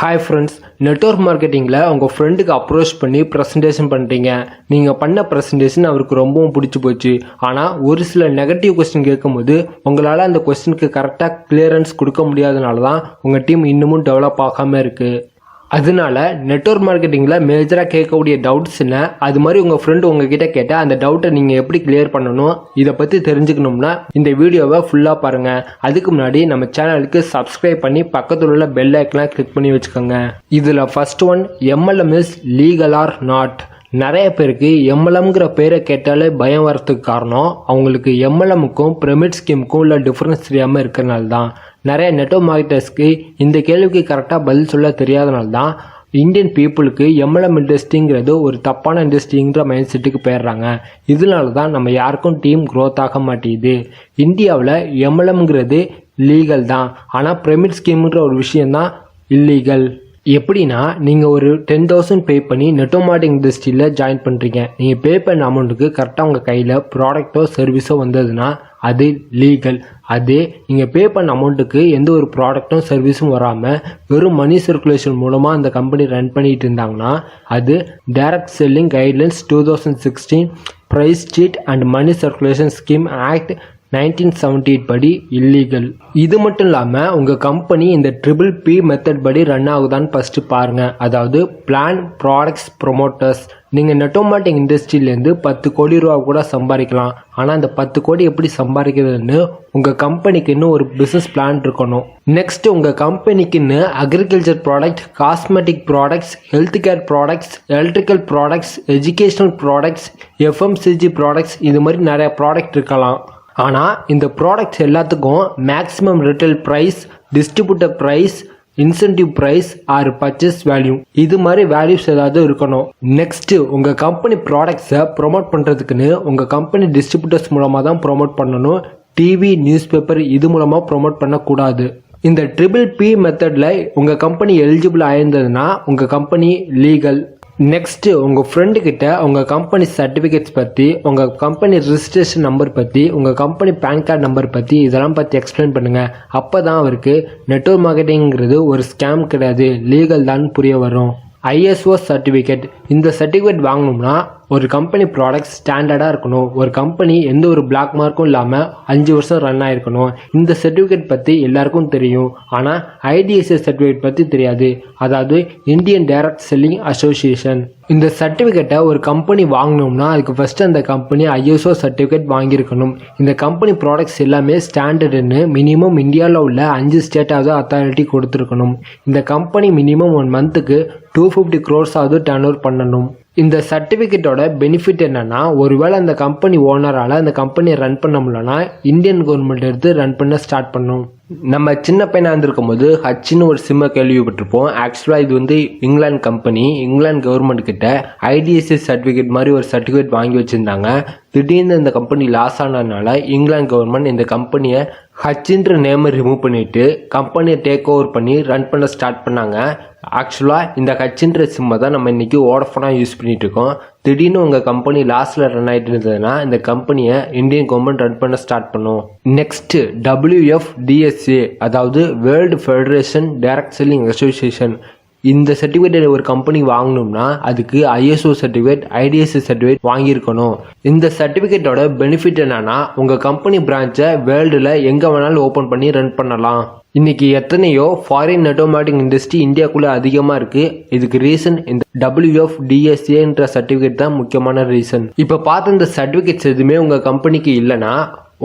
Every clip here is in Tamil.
ஹாய் ஃப்ரெண்ட்ஸ், நெட்வொர்க் மார்க்கெட்டிங்கில் உங்கள் ஃப்ரெண்டுக்கு அப்ரோச் பண்ணி ப்ரெசன்டேஷன் பண்ணுறீங்க. நீங்கள் பண்ண ப்ரெசன்டேஷன் அவருக்கு ரொம்பவும் பிடிச்சி போச்சு. ஆனால் ஒரு சில நெகட்டிவ் கொஸ்டின் கேட்கும்போது உங்களால் அந்த கொஸ்டினுக்கு கரெக்டாக கிளியரன்ஸ் கொடுக்க முடியாதனால தான் உங்கள் டீம் இன்னமும் டெவலப் ஆகாமல் இருக்குது. அதனால நெட்வொர்க் மார்க்கெட்டிங்கில் மேஜராக கேட்கக்கூடிய டவுட்ஸ் என்ன, அது மாதிரி உங்கள் ஃப்ரெண்டு உங்ககிட்ட கேட்டால் அந்த டவுட்டை நீங்கள் எப்படி கிளியர் பண்ணணும், இதை பற்றி தெரிஞ்சுக்கணும்னா இந்த வீடியோவை ஃபுல்லாக பாருங்கள். அதுக்கு முன்னாடி நம்ம சேனலுக்கு சப்ஸ்கிரைப் பண்ணி பக்கத்தில் உள்ள பெல் ஐக்கனை கிளிக் பண்ணி வச்சுக்கோங்க. இதில் first one, MLM is legal R not. நிறைய பேருக்கு MLMங்கிற பேரை கேட்டாலே பயம் வரதுக்கு காரணம் அவங்களுக்கு MLMக்கும் பிரமிட் ஸ்கீமுக்கும் உள்ள டிஃப்ரென்ஸ் தெரியாமல் இருக்கிறனால தான். நிறைய நெட்வொர்க் மார்க்கெட்டர்ஸ்க்கு இந்த கேள்விக்கு கரெக்டாக பதில் சொல்ல தெரியாதனால தான் இந்தியன் பீப்புளுக்கு MLM இண்டஸ்ட்ரிங்கிறது ஒரு தப்பான இண்டஸ்ட்ரிங்கிற மைண்ட் செட்டுக்கு போயிடுறாங்க. இதனால தான் நம்ம யாருக்கும் டீம் க்ரோத் ஆக மாட்டேங்குது. இந்தியாவில் MLMங்கிறது லீகல் தான், ஆனால் பிரமிட் ஸ்கீம்ங்கிற ஒரு விஷயந்தான் இல்லீகல். எப்படின்னா, நீங்கள் ஒரு 10,000 பே பண்ணி நெட்வொர்க் மார்க்கெட்டிங் இண்டஸ்ட்ரியில் ஜாயின் பண்ணுறீங்க. நீங்கள் பே பண்ண அமௌண்ட்டுக்கு கரெக்டாக உங்கள் கையில் ப்ராடக்ட்டோ சர்வீஸோ வந்ததுன்னா அது லீகல். அதே நீங்கள் பே பண்ண அமௌண்ட்டுக்கு எந்த ஒரு ப்ராடக்ட்டும் சர்வீஸும் வராமல் வெறும் மணி சர்க்குலேஷன் மூலமாக அந்த கம்பெனி ரன் பண்ணிட்டு இருந்தாங்கன்னா அது direct selling guidelines 2016 prize chit and money circulation scheme act 1978 படி இல்லீகல். இது மட்டும் இல்லாமல் உங்கள் கம்பெனி இந்த PPP மெத்தட் படி ரன் ஆகுதான்னு ஃபஸ்ட்டு பாருங்கள். அதாவது பிளான் ப்ராடக்ட்ஸ் ப்ரொமோட்டர்ஸ். நீங்கள் நெட்வொர்க் மார்க்கெட்டிங் இண்டஸ்ட்ரியிலேருந்து 10 கோடி ரூபா கூட சம்பாதிக்கலாம். ஆனால் அந்த 10 கோடி எப்படி சம்பாதிக்கிறதுன்னு உங்கள் கம்பெனிக்குன்னு ஒரு பிஸ்னஸ் பிளான் இருக்கணும். நெக்ஸ்ட், உங்கள் கம்பெனிக்குன்னு agriculture product, cosmetic products, health care products, electrical products, educational products, FMCG products, இது மாதிரி நிறைய ப்ராடக்ட் இருக்கலாம். ஆனால் இந்த ப்ராடக்ட்ஸ் எல்லாத்துக்கும் maximum retail price, distributor price, incentive price or purchase value, இது மாதிரி வேல்யூஸ் ஏதாவது இருக்கணும். நெக்ஸ்ட், உங்கள் கம்பெனி ப்ராடக்ட்ஸை ப்ரொமோட் பண்ணுறதுக்குன்னு உங்கள் கம்பெனி டிஸ்ட்ரிபியூட்டர்ஸ் மூலமாக தான் ப்ரொமோட் பண்ணணும். டிவி, நியூஸ் பேப்பர் இது மூலமாக ப்ரொமோட் பண்ணக்கூடாது. இந்த PPP மெத்தடில் உங்கள் கம்பெனி எலிஜிபிள் ஆயிருந்ததுன்னா உங்கள் கம்பெனி லீகல். நெக்ஸ்ட்டு, உங்கள் ஃப்ரெண்டுக்கிட்ட உங்கள் கம்பெனி சர்டிஃபிகேட்ஸ் பற்றி, உங்கள் கம்பெனி ரிஜிஸ்ட்ரேஷன் நம்பர் பற்றி, உங்கள் கம்பெனி பேன் கார்டு நம்பர் பற்றி இதெல்லாம் பற்றி எக்ஸ்பிளைன் பண்ணுங்கள். அப்போ தான் அவருக்கு நெட்வொர்க் மார்க்கெட்டிங்கிறது ஒரு ஸ்கேம் கிடையாது, லீகல் தான் புரிய வரும். ISO certificate. இந்த சர்டிஃபிகேட் வாங்கணும்னா ஒரு கம்பெனி ப்ராடக்ட் ஸ்டாண்டர்டாக இருக்கணும். ஒரு கம்பெனி எந்த ஒரு பிளாக் மார்க்கும் இல்லாமல் 5 வருஷம் ரன் ஆகிருக்கணும். இந்த சர்டிஃபிகேட் பற்றி எல்லாருக்கும் தெரியும், ஆனால் IDSA சர்டிஃபிகேட் பற்றி தெரியாது. அதாவது இந்தியன் டைரக்ட் செல்லிங் அசோசியேஷன். இந்த சர்டிஃபிகேட்டை ஒரு கம்பெனி வாங்கணும்னா அதுக்கு ஃபஸ்ட்டு அந்த கம்பெனி ISO சர்டிஃபிகேட் வாங்கியிருக்கணும். இந்த கம்பெனி ப்ராடக்ட்ஸ் எல்லாமே ஸ்டாண்டர்டுன்னு மினிமம் இந்தியாவில் உள்ள 5 ஸ்டேட்டாவது அத்தாரிட்டி கொடுத்துருக்கணும். இந்த கம்பெனி மினிமம் 1 மந்த்துக்கு 250 crores டர்ன் ஓவர் பண்ணணும். இந்த சர்டிஃபிகேட்டோட பெனிஃபிட் என்னன்னா, ஒருவேளை அந்த கம்பெனி ஓனரால் அந்த கம்பெனியை ரன் பண்ண முடியலன்னா இந்தியன் கவர்மெண்ட் எடுத்து ரன் பண்ண ஸ்டார்ட் பண்ணும். நம்ம சின்ன பையனாக இருந்திருக்கும் போது ஹச்சின்னு ஒரு சிம்மை கேள்விப்பட்டிருப்போம். ஆக்சுவலாக இது வந்து இங்கிலாந்து கம்பெனி. இங்கிலாந்து கவர்மெண்ட் கிட்ட IDSA சர்டிஃபிகேட் மாதிரி ஒரு சர்டிஃபிகேட் வாங்கி வச்சுருந்தாங்க. திடீர்னு இந்த கம்பெனி லாஸ் ஆனதுனால இங்கிலாந்து கவர்மெண்ட் இந்த கம்பெனியை ஹச்சின்ற நேமை ரிமூவ் பண்ணிவிட்டு கம்பெனியை டேக் ஓவர் பண்ணி ரன் பண்ண ஸ்டார்ட் பண்ணாங்க. ஆக்சுவலாக இந்த ஹச்சின்ற சிம்மை தான் நம்ம இன்றைக்கி வோடஃபோனாக யூஸ் பண்ணிகிட்டு இருக்கோம். திடீர்னு உங்கள் கம்பெனி லாஸில் ரன் ஆகிட்டு இருந்ததுன்னா இந்த கம்பெனியை இந்தியன் கவர்மெண்ட் ரன் பண்ண ஸ்டார்ட் பண்ணும். நெக்ஸ்ட்டு, WFDSA, அதாவது world federation direct selling association. இந்த சர்டிஃபிகேட் ஒரு கம்பெனி வாங்கணும்னா அதுக்கு ISO சர்டிஃபிகேட், IDSA சர்டிஃபிகேட் வாங்கியிருக்கணும். இந்த சர்டிஃபிகேட்டோட பெனிஃபிட் என்னன்னா, உங்கள் கம்பெனி பிரான்ச்சை வேர்ல்டில் எங்கே வேணாலும் ஓப்பன் பண்ணி ரன் பண்ணலாம். இன்னைக்கு எத்தனையோ ஃபாரின் நெட்வொர்க் மார்க்கெட்டிங் இண்டஸ்ட்ரி இந்தியாவுக்குள்ளே அதிகமாக இருக்குது. இதுக்கு ரீசன் இந்த WFDSAன்ற சர்டிஃபிகேட் தான் முக்கியமான ரீசன். இப்போ பார்த்த இந்த சர்டிஃபிகேட்ஸ் எதுவுமே உங்கள் கம்பெனிக்கு இல்லைன்னா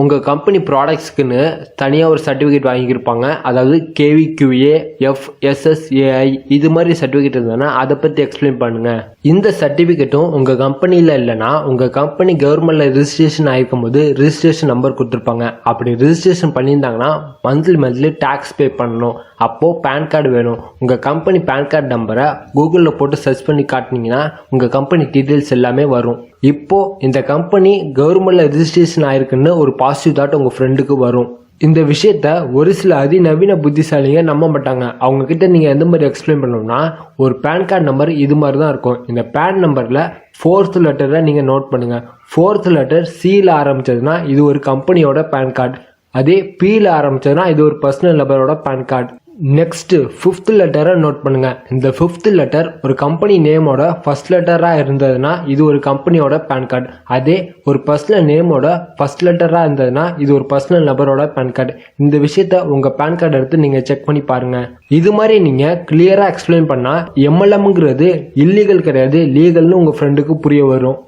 உங்கள் கம்பெனி ப்ராடக்ட்ஸ்க்குன்னு தனியாக ஒரு சர்டிஃபிகேட் வாங்கியிருப்பாங்க. அதாவது KVQA, FSSAI இது மாதிரி சர்டிஃபிகேட் இருந்ததுன்னா அதை பற்றி எக்ஸ்பிளைன் பண்ணுங்கள். இந்த சர்டிஃபிகேட்டும் உங்கள் கம்பெனியில் இல்லைன்னா உங்கள் கம்பெனி கவர்மெண்ட்டில் ரிஜிஸ்ட்ரேஷன் ஆகிருக்கும் போது ரிஜிஸ்ட்ரேஷன் நம்பர் கொடுத்துருப்பாங்க. அப்படி ரிஜிஸ்ட்ரேஷன் பண்ணியிருந்தாங்கன்னா மந்த்லி டேக்ஸ் பே பண்ணணும். அப்போது பேன் கார்டு வேணும். உங்கள் கம்பெனி பேன் கார்டு நம்பரை கூகுளில் போட்டு சர்ச் பண்ணி காட்டினீங்கன்னா உங்கள் கம்பெனி டீட்டெயில்ஸ் எல்லாமே வரும். இப்போது இந்த கம்பெனி கவர்மெண்ட்டில் ரிஜிஸ்ட்ரேஷன் ஆயிருக்குன்னு ஒரு பாசிட்டிவ் தாட் உங்கள் ஃப்ரெண்டுக்கு வரும். இந்த விஷயத்த ஒரு சில அதிநவீன புத்திசாலிங்க நம்ப மாட்டாங்க. அவங்கக்கிட்ட நீங்கள் எந்த மாதிரி எக்ஸ்பிளைன் பண்ணணும்னா, ஒரு பேன் கார்டு நம்பர் இது மாதிரி தான் இருக்கும். இந்த பேன் நம்பரில் 4th லெட்டரை நீங்கள் நோட் பண்ணுங்கள். 4th லெட்டர் Cயில் ஆரம்பிச்சதுன்னா இது ஒரு கம்பெனியோட பேன் கார்டு. அதே Pயில் ஆரம்பிச்சதுன்னா இது ஒரு பர்சனல் நபரோட பேன் கார்டு. நெக்ஸ்ட் 5th லெட்டரை நோட் பண்ணுங்க. இந்த 5th லெட்டர் ஒரு கம்பெனி நேமோட ஃபர்ஸ்ட் லெட்டரா இருந்ததுன்னா இது ஒரு கம்பெனியோட பேன் கார்டு. அதே ஒரு பர்சனல் நேமோட ஃபர்ஸ்ட் லெட்டரா இருந்ததுன்னா இது ஒரு பர்சனல் நபரோட பேன் கார்டு. இந்த விஷயத்த உங்க பேன் கார்டு எடுத்து நீங்க செக் பண்ணி பாருங்க. இது மாதிரி நீங்க கிளியரா எக்ஸ்பிளைன் பண்ணா MLMங்கிறது இல்லீகல் கிடையாது, லீகல்னு உங்க ஃப்ரெண்டுக்கு புரிய வரும்.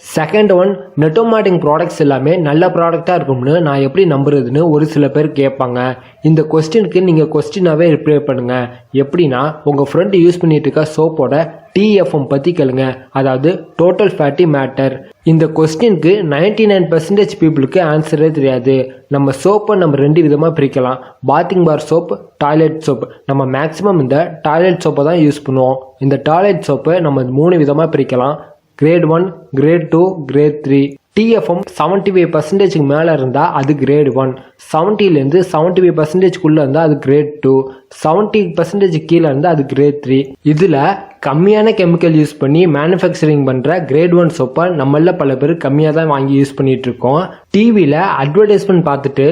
செகண்ட் ஒன், நெட்டோ மார்க்கெட்டிங் ப்ராடக்ட்ஸ் எல்லாமே நல்ல ப்ராடக்டாக இருக்கும்னு நான் எப்படி நம்புறதுன்னு ஒரு சில பேர் கேட்பாங்க. இந்த கொஸ்டினுக்கு நீங்கள் கொஸ்டினாகவே ரிப்ளை பண்ணுங்க. எப்படின்னா, உங்கள் ஃப்ரெண்டு யூஸ் பண்ணிட்டு இருக்க சோப்போட TFM பற்றி கேளுங்க, அதாவது டோட்டல் ஃபேட்டி மேட்டர். இந்த கொஸ்டினுக்கு 99% பீப்புளுக்கு ஆன்சரே தெரியாது. நம்ம சோப்பை நம்ம 2 விதமாக பிரிக்கலாம், bathing bar soap, toilet soap. நம்ம மேக்ஸிமம் இந்த டாய்லெட் சோப்பை தான் யூஸ் பண்ணுவோம். இந்த டாய்லெட் சோப்பை நம்ம 3 விதமாக பிரிக்கலாம், கிரேட் 1, கிரேட் 2, கிரேட் 3. TFM 75% மேலே இருந்தால் அது கிரேட் 1, 70லேருந்து 75%குள்ளே இருந்தால் அது கிரேட் 2, 70% கீழே இருந்தால் அது கிரேட் 3. இதில் கம்மியான கெமிக்கல் யூஸ் பண்ணி மேனுஃபேக்சரிங் பண்ணுற கிரேட் 1 சோப்பை நம்மள பல பேர் கம்மியாக தான் வாங்கி யூஸ் பண்ணிட்டு இருக்கோம். டிவியில் அட்வர்டைஸ்மெண்ட் பார்த்துட்டு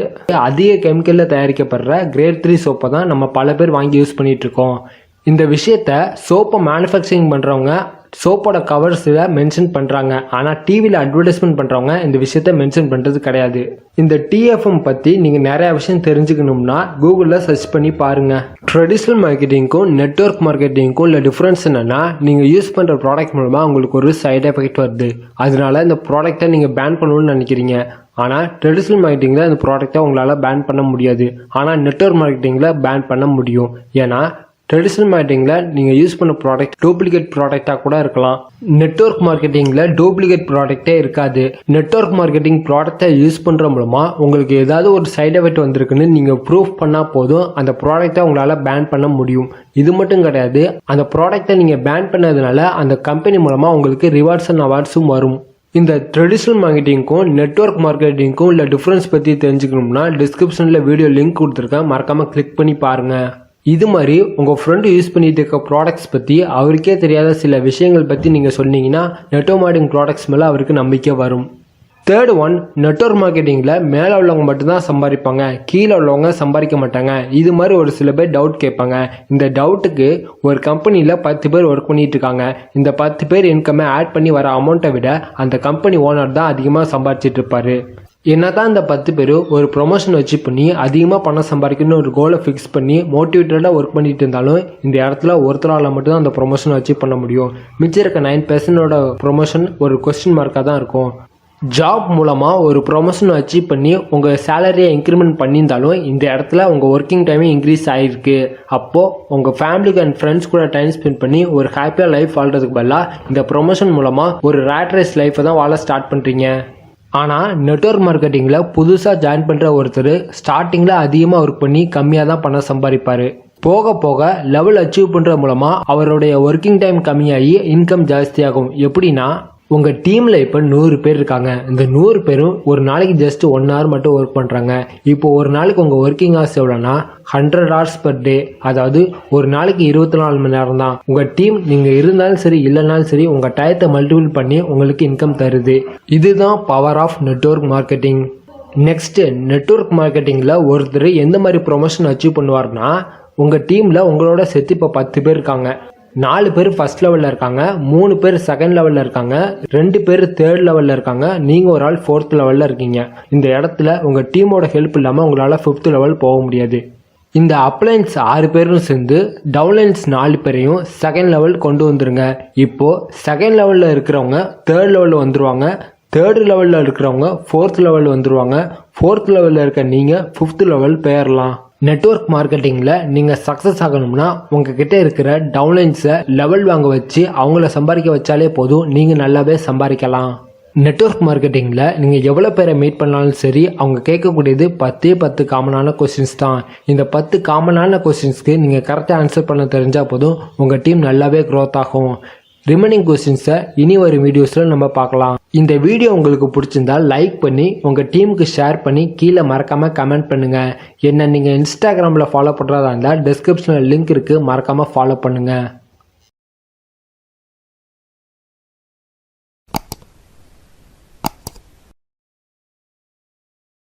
அதிக கெமிக்கலில் தயாரிக்கப்படுற கிரேட் 3 சோப்பை தான் நம்ம பல பேர் வாங்கி யூஸ் பண்ணிட்டு இருக்கோம். இந்த விஷயத்த சோப்பை மேனுஃபேக்சரிங் பண்ணுறவங்க சோப்போட கவர்ஸில் மென்ஷன் பண்ணுறாங்க, ஆனால் டிவியில் அட்வர்டைஸ்மெண்ட் பண்ணுறவங்க இந்த விஷயத்த மென்ஷன் பண்ணுறது கிடையாது. இந்த TFM பற்றி நீங்கள் நிறையா விஷயம் தெரிஞ்சுக்கணும்னா கூகுளில் சர்ச் பண்ணி பாருங்கள். ட்ரெடிஷ்னல் மார்க்கெட்டிங்க்கும் நெட்வொர்க் மார்க்கெட்டிங்க்கும் உள்ள டிஃப்ரென்ஸ் என்னென்னா, நீங்கள் யூஸ் பண்ணுற ப்ராடக்ட் மூலமாக உங்களுக்கு ஒரு சைடு எஃபெக்ட் வருது, அதனால இந்த ப்ராடக்டை நீங்கள் பேன் பண்ணணும்னு நினைக்கிறீங்க. ஆனால் ட்ரெடிஷ்னல் மார்க்கெட்டிங்கில் இந்த ப்ராடக்டை உங்களால் பேன் பண்ண முடியாது, ஆனால் நெட்வொர்க் மார்க்கெட்டிங்கில் பேன் பண்ண முடியும். ஏன்னா ட்ரெடிஷ்னல் மார்க்கெட்டிங்கில் நீங்கள் யூஸ் பண்ண ப்ராடக்ட் டூப்ளிகேட் ப்ராடக்டாக கூட இருக்கலாம். நெட்வொர்க் மார்க்கெட்டிங்கில் டூப்ளிகேட் ப்ராடக்டே இருக்காது. நெட்வொர்க் மார்க்கெட்டிங் ப்ராடக்டை யூஸ் பண்ணுற மூலமாக உங்களுக்கு ஏதாவது ஒரு சைடு எஃபெக்ட் வந்திருக்குன்னு நீங்கள் ப்ரூஃப் பண்ணால் போதும், அந்த ப்ராடக்டை உங்களால் பேன் பண்ண முடியும். இது மட்டும் கிடையாது, அந்த ப்ராடக்டை நீங்கள் பேன் பண்ணதுனால அந்த கம்பெனி மூலமாக உங்களுக்கு ரிவார்ட்ஸ் அண்ட் அவார்ட்ஸும் வரும். இந்த ட்ரெடிஷ்னல் மார்க்கெட்டிங்க்கும் நெட்வொர்க் மார்க்கெட்டிங்க்கும் உள்ள டிஃப்ரென்ஸ் பற்றி தெரிஞ்சுக்கணும்னா டிஸ்கிரிப்ஷனில் வீடியோ லிங்க் கொடுத்துருக்கேன், மறக்காமல் கிளிக் பண்ணி பாருங்கள். இது மாதிரி உங்கள் ஃப்ரெண்டு யூஸ் பண்ணிட்டு இருக்க ப்ராடக்ட்ஸ் பற்றி அவருக்கே தெரியாத சில விஷயங்கள் பற்றி நீங்கள் சொன்னீங்கன்னா நெட்டோ மார்க்கெட்டிங் ப்ராடக்ட்ஸ் மேலே அவருக்கு நம்பிக்கை வரும். தேர்ட் ஒன், நெட்வொர்க் மார்க்கெட்டிங்கில் மேலே உள்ளவங்க மட்டும்தான் சம்பாதிப்பாங்க, கீழே உள்ளவங்க சம்பாதிக்க மாட்டாங்க. இது மாதிரி ஒரு சில பேர் டவுட் கேட்பாங்க. இந்த டவுட்டுக்கு ஒரு கம்பெனியில் 10 பேர் ஒர்க் பண்ணிட்டு இருக்காங்க. இந்த 10 பேர் இன்கம்மை ஆட் பண்ணி வர அமௌண்ட்டை விட அந்த கம்பெனி ஓனர் தான் அதிகமாக சம்பாதிச்சிட்டு இருப்பாரு. என்னதான் இந்த 10 பேர் ஒரு ப்ரொமோஷன் வச்சு பண்ணி அதிகமாக பணம் சம்பாதிக்கணும்னு ஒரு கோலை ஃபிக்ஸ் பண்ணி மோட்டிவேட்டடாக ஒர்க் பண்ணிட்டு இருந்தாலும் இந்த இடத்துல ஒருத்தரால் மட்டும்தான் அந்த ப்ரொமோஷன் அச்சீவ் பண்ண முடியும். மிச்சம் இருக்க 9% ப்ரொமோஷன் ஒரு கொஸ்டின் மார்க்காக தான் இருக்கும். ஜாப் மூலமாக ஒரு ப்ரொமோஷன் அச்சீவ் பண்ணி உங்கள் சேலரியை இன்க்ரிமெண்ட் பண்ணியிருந்தாலும் இந்த இடத்துல உங்கள் ஒர்க்கிங் டைமே இன்க்ரீஸ் ஆகிருக்கு. அப்போது உங்கள் ஃபேமிலிக்கு அண்ட் ஃப்ரெண்ட்ஸ் கூட டைம் ஸ்பெண்ட் பண்ணி ஒரு ஹாப்பியாக லைஃப் வாழ்றதுக்கு பதிலாக இந்த ப்ரொமோஷன் மூலமாக ஒரு ரேட் ரேஸ் லைஃப்பை தான் வாழ ஸ்டார்ட் பண்ணுறீங்க. ஆனால் நெட்வொர்க் மார்க்கெட்டிங்கில் புதுசாக ஜாயின் பண்ணுற ஒருத்தர் ஸ்டார்டிங்கில் அதிகமாக ஒர்க் பண்ணி கம்மியாக தான் பணம் சம்பாதிப்பார். போக போக லெவல் அச்சீவ் பண்ணுற மூலமாக அவருடைய ஒர்க்கிங் டைம் கம்மியாகி இன்கம் ஜாஸ்தியாகும். எப்படின்னா, உங்கள் டீமில் இப்போ 100 பேர் இருக்காங்க. இந்த 100 பேரும் ஒரு நாளைக்கு ஜஸ்ட் 1 hour மட்டும் ஒர்க் பண்ணுறாங்க. இப்போ ஒரு நாளைக்கு உங்கள் ஒர்க்கிங் ஹவர்ஸ் எவ்வளோனா 100 hours per day, அதாவது ஒரு நாளைக்கு 24 மணி நேரம் தான். உங்கள் டீம் நீங்கள் இருந்தாலும் சரி இல்லைனாலும் சரி உங்கள் டயத்தை மல்டிபிள் பண்ணி உங்களுக்கு இன்கம் தருது. இதுதான் power of network marketing. Next, network மார்க்கெட்டிங்கில் ஒருத்தர் எந்த மாதிரி ப்ரொமோஷன் அச்சீவ் பண்ணுவார்னா, உங்கள் டீமில் உங்களோட சேர்த்து இப்போ 10 பேர் இருக்காங்க. 4 பேர் ஃபர்ஸ்ட் லெவலில் இருக்காங்க, 3 பேர் செகண்ட் லெவலில் இருக்காங்க, 2 பேர் தேர்ட் லெவலில் இருக்காங்க, நீங்கள் ஒரு ஆள் 4th லெவலில் இருக்கீங்க. இந்த இடத்துல உங்கள் டீமோட ஹெல்ப் இல்லாமல் உங்களால் 5th லெவல் போக முடியாது. இந்த அப்ளைன்ஸ் 6 பேரும் சேர்ந்து டவுன்லைன்ஸ் 4 பேரையும் செகண்ட் லெவல் கொண்டு வந்துருங்க. இப்போது செகண்ட் லெவலில் இருக்கிறவங்க தேர்ட் லெவலில் வந்துடுவாங்க, தேர்ட் லெவலில் இருக்கிறவங்க 4th லெவலில் வந்துடுவாங்க, 4th லெவலில் இருக்க நீங்கள் 5th லெவல் போயிடலாம். நெட்வொர்க் மார்க்கெட்டிங்கில் நீங்கள் சக்ஸஸ் ஆகணும்னா உங்ககிட்ட இருக்கிற டவுன்லைன்ஸை லெவல் வாங்க வச்சு அவங்கள சம்பாதிக்க வச்சாலே போதும், நீங்கள் நல்லாவே சம்பாதிக்கலாம். நெட்வொர்க் மார்க்கெட்டிங்கில் நீங்கள் எவ்வளோ பேரை மீட் பண்ணாலும் சரி, அவங்க கேட்கக்கூடியது 10 காமனான கொஸ்டின்ஸ் தான். இந்த 10 காமனான கொஸ்டின்ஸ்க்கு நீங்கள் கரெக்டாக ஆன்சர் பண்ண தெரிஞ்சால் போதும், உங்கள் டீம் நல்லாவே க்ரோத் ஆகும். ரிமைனிங் கொஸ்டின்ஸை இனி ஒரு வீடியோஸில் நம்ம பார்க்கலாம். இந்த வீடியோ உங்களுக்கு பிடிச்சிருந்தா லைக் பண்ணி உங்கள் டீமுக்கு ஷேர் பண்ணி கீழே மறக்காமல் கமெண்ட் பண்ணுங்கள். என்ன நீங்கள் இன்ஸ்டாகிராமில் ஃபாலோ பண்ணுறதா இருந்தால் டிஸ்கிரிப்ஷனில் லிங்க் இருக்குது, மறக்காமல் ஃபாலோ பண்ணுங்கள்.